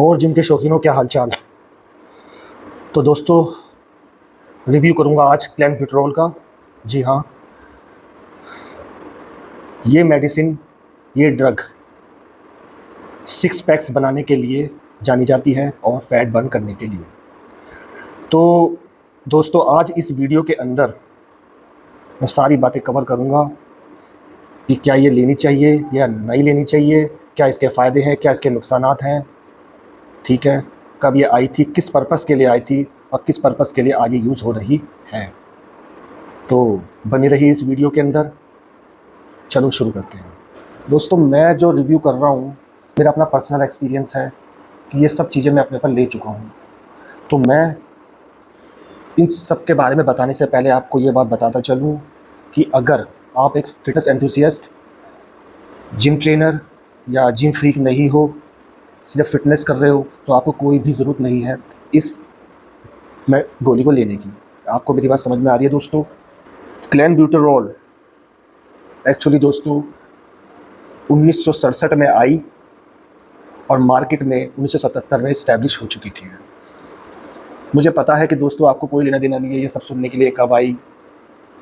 और जिम के शौकीनों क्या हालचाल। तो दोस्तों, रिव्यू करूंगा आज क्लैनबिट्रोल का। जी हाँ, ये मेडिसिन, ये ड्रग सिक्स पैक्स बनाने के लिए जानी जाती है और फैट बर्न करने के लिए। तो दोस्तों, आज इस वीडियो के अंदर मैं सारी बातें कवर करूंगा कि क्या ये लेनी चाहिए या नहीं लेनी चाहिए, क्या इसके फ़ायदे हैं, क्या इसके नुकसानात हैं। ठीक है, कब ये आई थी, किस पर्पज़ के लिए आई थी और किस पर्पज़ के लिए आज ये यूज़ हो रही है। तो बनी रही इस वीडियो के अंदर। चलो शुरू करते हैं। दोस्तों, मैं जो रिव्यू कर रहा हूँ, मेरा अपना पर्सनल एक्सपीरियंस है कि ये सब चीज़ें मैं अपने पर ले चुका हूँ। तो मैं इन सब के बारे में बताने से पहले आपको ये बात बताता चलूँ कि अगर आप एक फिटनेस एंथुसियास्ट, जिम ट्रेनर या जिम फ्रीक नहीं हो, सिर्फ फिटनेस कर रहे हो, तो आपको कोई भी ज़रूरत नहीं है इस गोली को लेने की। आपको मेरी बात समझ में आ रही है दोस्तों? क्लैनब्यूटेरॉल एक्चुअली दोस्तों 1967 में आई और मार्केट में 1977 में इस्टेब्लिश हो चुकी थी। मुझे पता है कि दोस्तों आपको कोई लेना देना नहीं है ये सब सुनने के लिए, कब आई,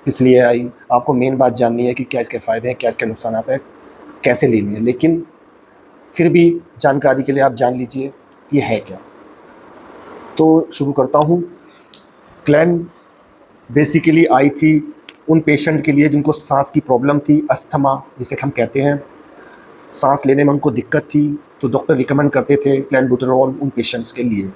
किस लिए आई। आपको मेन बात जाननी है कि क्या इसके फ़ायदे हैं, क्या इसके नुकसान हैं, कैसे लेनी है। लेकिन फिर भी जानकारी के लिए आप जान लीजिए ये है क्या। तो शुरू करता हूँ। क्लैन बेसिकली आई थी उन पेशेंट के लिए जिनको सांस की प्रॉब्लम थी, अस्थमा जिसे हम कहते हैं। सांस लेने में उनको दिक्कत थी, तो डॉक्टर रिकमेंड करते थे क्लैनब्यूटेरॉल उन पेशेंट्स के लिए।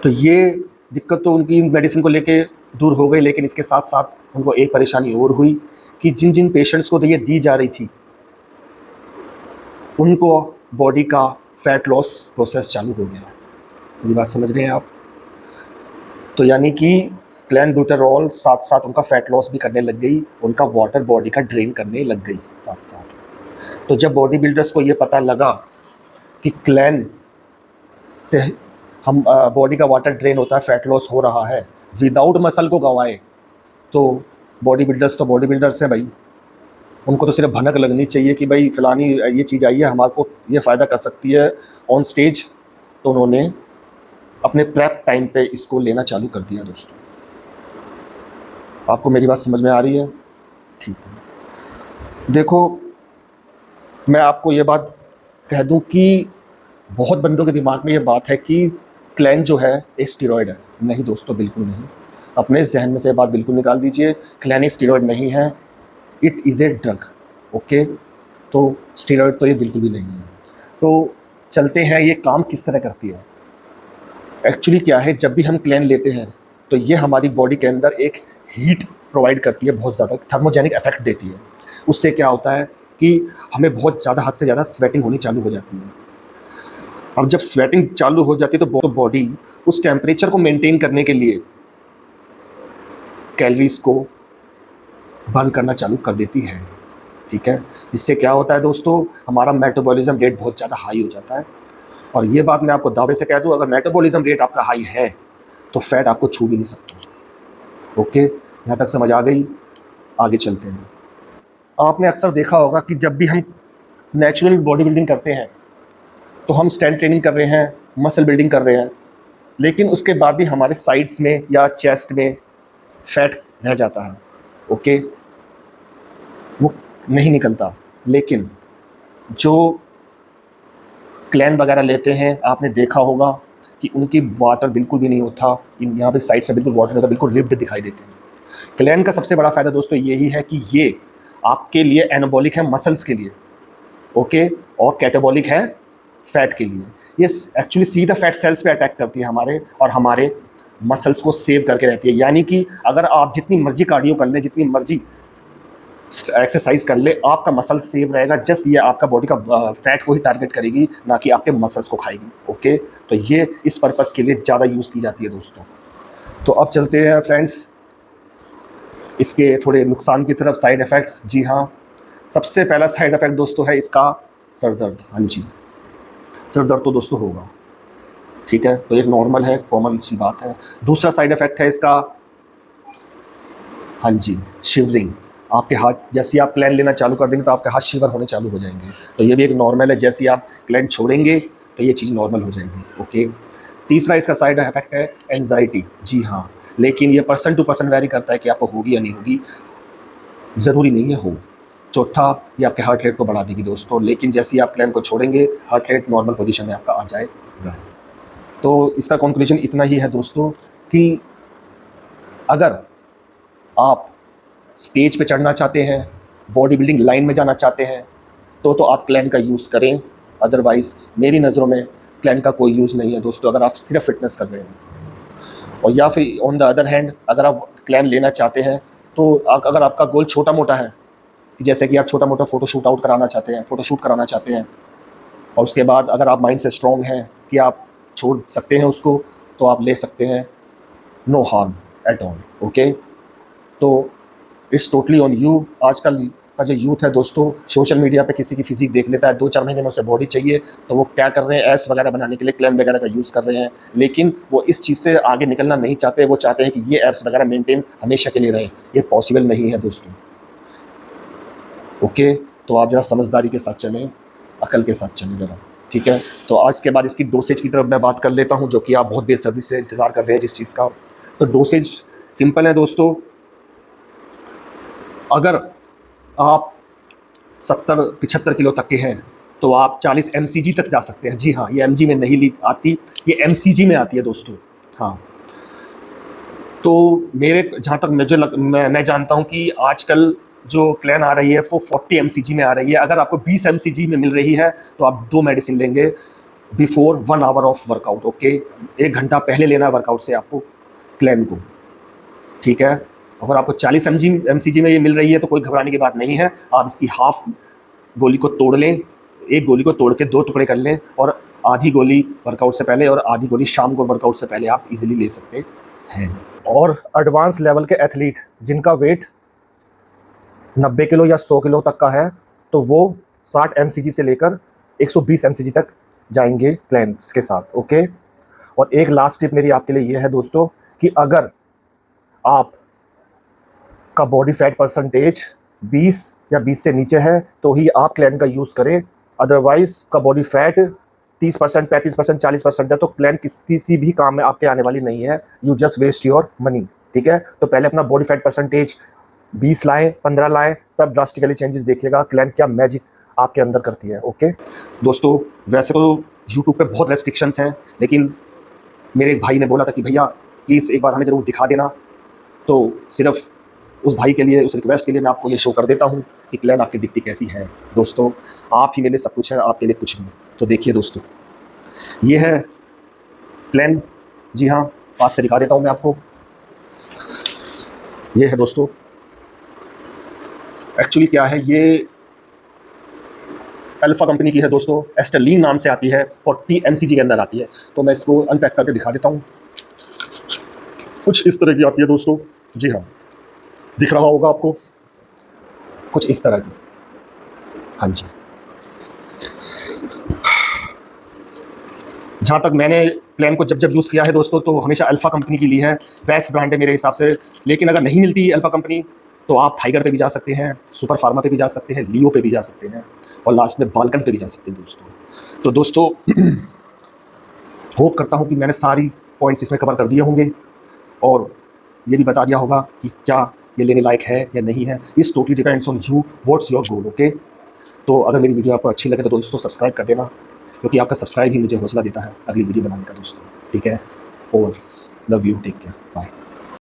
तो ये दिक्कत तो उनकी मेडिसिन को लेके दूर हो गई, लेकिन इसके साथ साथ उनको एक परेशानी और हुई कि जिन जिन पेशेंट्स को तो ये दी जा रही थी उनको बॉडी का फैट लॉस प्रोसेस चालू हो गया। ये बात समझ रहे हैं आप? तो यानी कि क्लैनब्यूटेरॉल साथ साथ उनका फैट लॉस भी करने लग गई, उनका वाटर बॉडी का ड्रेन करने लग गई साथ साथ। तो जब बॉडी बिल्डर्स को ये पता लगा कि क्लैन से हम बॉडी का वाटर ड्रेन होता है, फैट लॉस हो रहा है विदाउट मसल को गंवाए, तो बॉडी बिल्डर्स तो बॉडी बिल्डर्स हैं भाई, उनको तो सिर्फ भनक लगनी चाहिए कि भाई फ़लानी ये चीज़ आई है, हमारे को ये फ़ायदा कर सकती है ऑन स्टेज। तो उन्होंने अपने प्रेप टाइम पे इसको लेना चालू कर दिया। दोस्तों, आपको मेरी बात समझ में आ रही है? ठीक है। देखो, मैं आपको ये बात कह दूं कि बहुत बंदों के दिमाग में ये बात है कि क्लैन जो है एक स्टीरॉयड है। नहीं दोस्तों, बिल्कुल नहीं। अपने जहन में से बात बिल्कुल निकाल दीजिए। क्लैन एक स्टीरॉयड नहीं है, it is a drug. Okay, तो स्टीरॉयड तो ये बिल्कुल भी नहीं है। तो चलते हैं, ये काम किस तरह करती है। एक्चुअली क्या है, जब भी हम क्लैन लेते हैं तो ये हमारी बॉडी के अंदर एक हीट प्रोवाइड करती है, बहुत ज़्यादा थर्मोजेनिक इफेक्ट देती है। उससे क्या होता है कि हमें बहुत ज़्यादा, हद से ज़्यादा स्वेटिंग होनी चालू हो जाती है। अब जब स्वेटिंग चालू हो जाती है तो बॉडी उस टेम्परेचर को मेंटेन करने के लिए कैलोरीज को बर्न करना चालू कर देती है। ठीक है, जिससे क्या होता है दोस्तों, हमारा मेटाबॉलिज्म रेट बहुत ज़्यादा हाई हो जाता है। और ये बात मैं आपको दावे से कह दूँ, अगर मेटाबॉलिज्म रेट आपका हाई है तो फैट आपको छू भी नहीं सकता। ओके, यहाँ तक समझ आ गई? आगे चलते हैं। आपने अक्सर देखा होगा कि जब भी हम नेचुरल बॉडी बिल्डिंग करते हैं तो हम स्ट्रेंथ ट्रेनिंग कर रहे हैं, मसल बिल्डिंग कर रहे हैं, लेकिन उसके बाद भी हमारे साइड्स में या चेस्ट में फैट रह जाता है। ओके, वो नहीं निकलता। लेकिन जो क्लैन वगैरह लेते हैं, आपने देखा होगा कि उनकी वाटर बिल्कुल भी नहीं होता, यहाँ पे साइड से बिल्कुल वाटर नहीं होता, बिल्कुल रिप्ड दिखाई देते हैं। क्लैन का सबसे बड़ा फ़ायदा दोस्तों यही है कि ये आपके लिए एनाबॉलिक है मसल्स के लिए, ओके, और कैटाबॉलिक है फैट के लिए। ये एक्चुअली सीधा फैट सेल्स पे अटैक करती है हमारे, और हमारे मसल्स को सेव करके रहती है। यानी कि अगर आप जितनी मर्जी कार्डियो कर लें, जितनी मर्जी एक्सरसाइज कर ले, आपका मसल सेव रहेगा। जस्ट ये आपका बॉडी का फैट को ही टारगेट करेगी, ना कि आपके मसल्स को खाएगी। ओके, तो ये इस पर्पज़ के लिए ज़्यादा यूज़ की जाती है दोस्तों। तो अब चलते हैं फ्रेंड्स इसके थोड़े नुकसान की तरफ, साइड इफ़ेक्ट्स। जी हाँ, सबसे पहला साइड इफ़ेक्ट दोस्तों है इसका सर दर्द। हाँ जी, सर दर्द तो दोस्तों होगा, ठीक है, तो एक नॉर्मल है, कॉमन सी बात है। दूसरा साइड इफ़ेक्ट है इसका, हाँ जी, शिवरिंग। आपके हाथ, जैसे आप क्लैन लेना चालू कर देंगे तो आपके हाथ शिवर होने चालू हो जाएंगे। तो ये भी एक नॉर्मल है। जैसे आप क्लैन छोड़ेंगे तो ये चीज़ नॉर्मल हो जाएगी। ओके, तीसरा इसका साइड इफेक्ट है एंजाइटी। जी हाँ, लेकिन ये पर्सन टू पर्सन वेरी करता है कि आपको होगी या नहीं होगी, ज़रूरी नहीं है हो। चौथा, ये आपके हार्ट रेट को बढ़ा देगी दोस्तों, लेकिन जैसे ही आप प्लान को छोड़ेंगे हार्ट रेट नॉर्मल पोजीशन में आपका आ जाएगा। तो इसका कंक्लूजन इतना ही है दोस्तों कि अगर आप स्टेज पे चढ़ना चाहते हैं, बॉडी बिल्डिंग लाइन में जाना चाहते हैं, तो आप क्लैन का यूज़ करें। अदरवाइज़ मेरी नज़रों में क्लैन का कोई यूज़ नहीं है दोस्तों, अगर आप सिर्फ फिटनेस कर रहे हैं। और या फिर ऑन द अदर हैंड, अगर आप क्लैन लेना चाहते हैं तो अगर आपका गोल छोटा मोटा है, जैसे कि आप छोटा मोटा फ़ोटोशूट कराना चाहते हैं, और उसके बाद अगर आप माइंड से स्ट्रॉन्ग हैं कि आप छोड़ सकते हैं उसको, तो आप ले सकते हैं, no harm at all. Okay, तो इट्स टोटली ऑन यू। आजकल का जो यूथ है दोस्तों, सोशल मीडिया पे किसी की फिजिक देख लेता है, 2-4 महीने में उसे बॉडी चाहिए, तो वो क्या कर रहे हैं, एप्स वगैरह बनाने के लिए क्लेम वगैरह का यूज़ कर रहे हैं, लेकिन वो इस चीज़ से आगे निकलना नहीं चाहते। वो चाहते हैं कि ये एप्स वगैरह मेंटेन हमेशा के लिए रहे। ये पॉसिबल नहीं है दोस्तों। ओके, तो आप ज़रा समझदारी के साथ चलें, अकल के साथ चलें ज़रा, ठीक है। तो आज के बाद इसकी डोसेज की तरफ मैं बात कर लेता हूँ, जो कि आप बहुत बेसब्री से इंतज़ार कर रहे हैं जिस चीज़ का। तो डोसेज सिंपल है दोस्तों। अगर आप 70-75 किलो तक के हैं तो आप 40 mcg तक जा सकते हैं। जी हाँ, ये mg में नहीं आती, ये mcg में आती है दोस्तों। हाँ, तो मेरे जहाँ तक मैं जानता हूँ कि आजकल जो क्लैन आ रही है वो 40 mcg में आ रही है। अगर आपको 20 mcg में मिल रही है तो आप 2 मेडिसिन लेंगे before 1 hour of workout. Okay, 1 घंटा पहले लेना वर्कआउट से आपको क्लैन को, ठीक है। अगर आपको 40 mcg में ये मिल रही है तो कोई घबराने की बात नहीं है। आप इसकी हाफ गोली को तोड़ लें, एक गोली को तोड़ के 2 टुकड़े कर लें, और आधी गोली वर्कआउट से पहले और आधी गोली शाम को वर्कआउट से पहले आप इजीली ले सकते हैं। और एडवांस लेवल के एथलीट जिनका वेट 90 किलो या 100 किलो तक का है, तो वो 60 mcg से लेकर 120 mcg तक जाएंगे क्लैंस के साथ। ओके, और एक लास्ट टिप मेरी आपके लिए ये है दोस्तों कि अगर आप का बॉडी फैट परसेंटेज 20 या 20 से नीचे है तो ही आप क्लैन का यूज़ करें। अदरवाइज का बॉडी फैट 30%, 35%, 40% है तो क्लैन किसी भी काम में आपके आने वाली नहीं है। You just waste your money, ठीक है। तो पहले अपना बॉडी फैट परसेंटेज 20 लाएँ, 15 लाएँ, तब ड्रास्टिकली चेंजेस देखिएगा क्लैन क्या मैजिक आपके अंदर करती है। ओके दोस्तों, वैसे तो यूट्यूब पे बहुत रेस्ट्रिक्शंस हैं, लेकिन मेरे एक भाई ने बोला था कि भैया प्लीज़ एक बार हमें ज़रूर दिखा देना, तो सिर्फ उस भाई के लिए, उस रिक्वेस्ट के लिए मैं आपको ये शो कर देता हूँ कि क्लैन आपकी दिखती कैसी है। दोस्तों, आप ही मेरे लिए सब कुछ है, आपके लिए कुछ नहीं। तो देखिए दोस्तों, ये है क्लैन। जी हाँ, पास से दिखा देता हूँ मैं आपको। ये है दोस्तों, एक्चुअली क्या है, ये अल्फा कंपनी की है दोस्तों, एस्टरलीन नाम से आती है, 40 mcg के अंदर आती है। तो मैं इसको अनपैक करके दिखा देता हूँ। कुछ इस तरह की आती है दोस्तों। जी हाँ, दिख रहा होगा आपको, कुछ इस तरह की। हाँ जी, जहाँ तक मैंने प्लान को जब यूज़ किया है दोस्तों, तो हमेशा अल्फ़ा कंपनी की ली है, बेस्ट ब्रांड है मेरे हिसाब से। लेकिन अगर नहीं मिलती अल्फ़ा कंपनी तो आप टाइगर पे भी जा सकते हैं, सुपर फार्मा पे भी जा सकते हैं, लियो पे भी जा सकते हैं, और लास्ट में बाल्कन पे भी जा सकते हैं दोस्तों। तो दोस्तों होप करता हूँ कि मैंने सारी पॉइंट्स इसमें कवर कर दिए होंगे, और ये भी बता दिया होगा कि क्या ये लेने लायक है या नहीं है। It's totally depends on you, what's your goal. Okay, तो अगर मेरी वीडियो आपको अच्छी लगे तो दोस्तों सब्सक्राइब कर देना, क्योंकि आपका सब्सक्राइब ही मुझे हौसला देता है अगली वीडियो बनाने का दोस्तों, ठीक है। और love you, take care, bye.